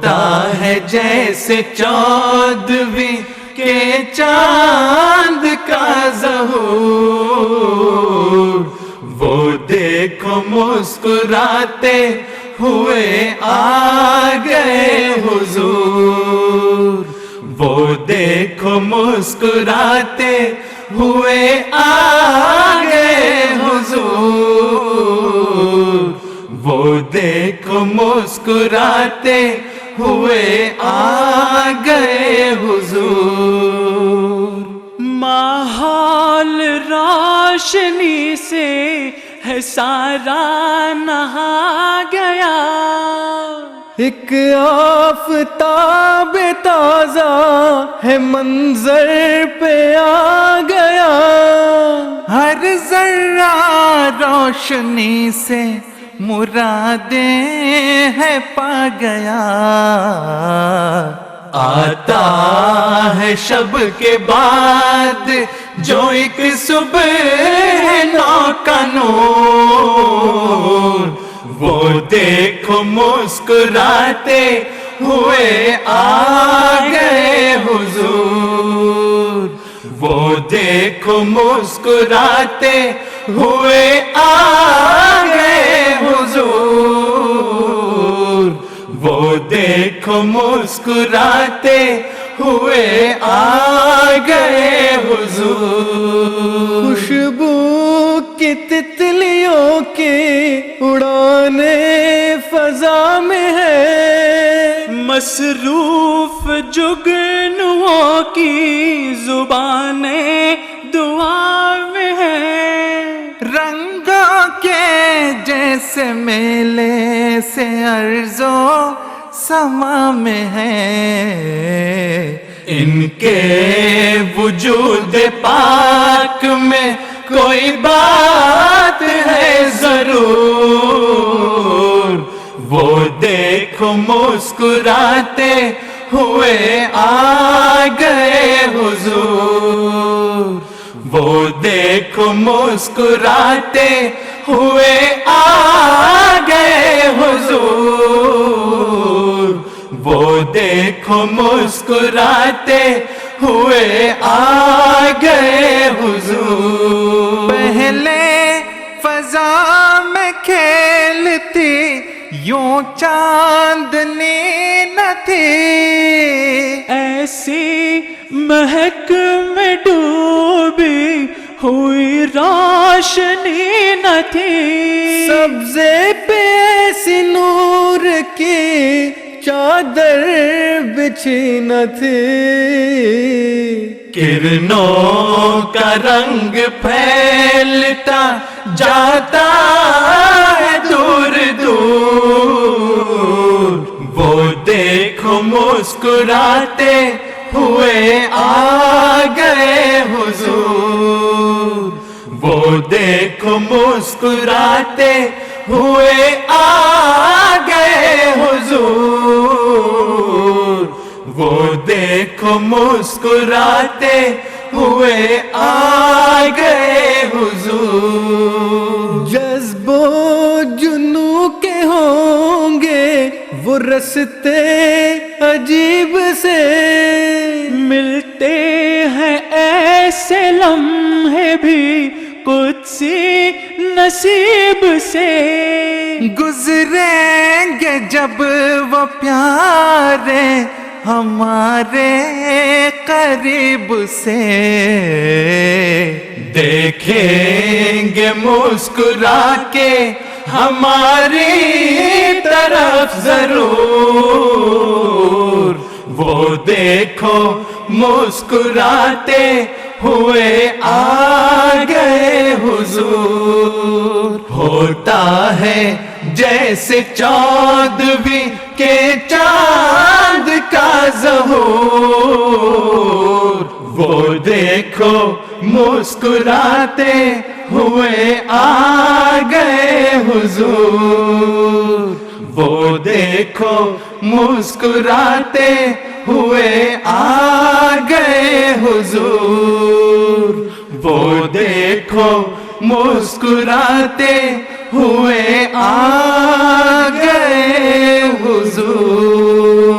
ہوتا ہے جیسے چودھویں کے چاند کا ظہور، وہ دیکھو مسکراتے ہوئے آ گئے حضور، وہ دیکھو مسکراتے ہوئے آ گئے حضور، وہ دیکھو مسکراتے ہوئے آ گئے حضور۔ ماحول روشنی سے ہے سارا نہا گیا، ایک آفتاب تازہ ہے منظر پہ آ گیا، ہر ذرہ روشنی سے مرادیں ہے پا گیا، آتا ہے شب کے بعد جو ایک صبح ہے نو کا نور، وہ دیکھو مسکراتے ہوئے آ گئے حضور، وہ دیکھو مسکراتے ہوئے آ گئے حضور، وہ دیکھو مسکراتے ہوئے آ گئے حضور۔ خوشبو کی تتلیوں کی اڑانے فضا میں ہے، مصروف جگنوں کی زبانیں دعا میں ہے، رنگوں کے جیسے میلے سے ارض و سما میں ہے، ان کے وجود پاک میں کوئی بات ہے ضرور، وہ دیکھو مسکراتے ہوئے آ گئے حضور، وہ دیکھو مسکراتے ہوئے آ گئے حضور، وہ دیکھو مسکراتے ہوئے آ گئے حضور۔ پہلے فضا میں کھیلتی یوں چاندنی نہ تھی، ایسی مہک میں ڈوبی ہوئی روشنی نہ تھی، سبزے پہ ایسی نور کی چادر بچھی نہ تھی، کرنوں کا رنگ پھیلتا جاتا ہے دور دور، وہ دیکھو مسکراتے ہوئے آ گئے حضور، وہ دیکھو مسکراتے ہوئے آ گئے حضور، وہ دیکھو مسکراتے ہوئے آ گئے حضور۔ جذب و جنو کے ہوں گے وہ رستے عجیب سے، ملتے ہیں ایسے لمحے بھی قدسی نصیب سے، گزریں گے جب وہ پیارے ہمارے قریب سے، دیکھیں گے مسکرا کے ہماری طرف ضرور، وہ دیکھو مسکراتے ہوئے آ گئے حضور، ہوتا ہے جیسے چودھویں کے چاند کا ظہور، وہ دیکھو مسکراتے ہوئے آ گئے حضور، وہ دیکھو مسکراتے ہوئے آ گئے حضور، وہ دیکھو مسکراتے ہوئے آ گئے حضور۔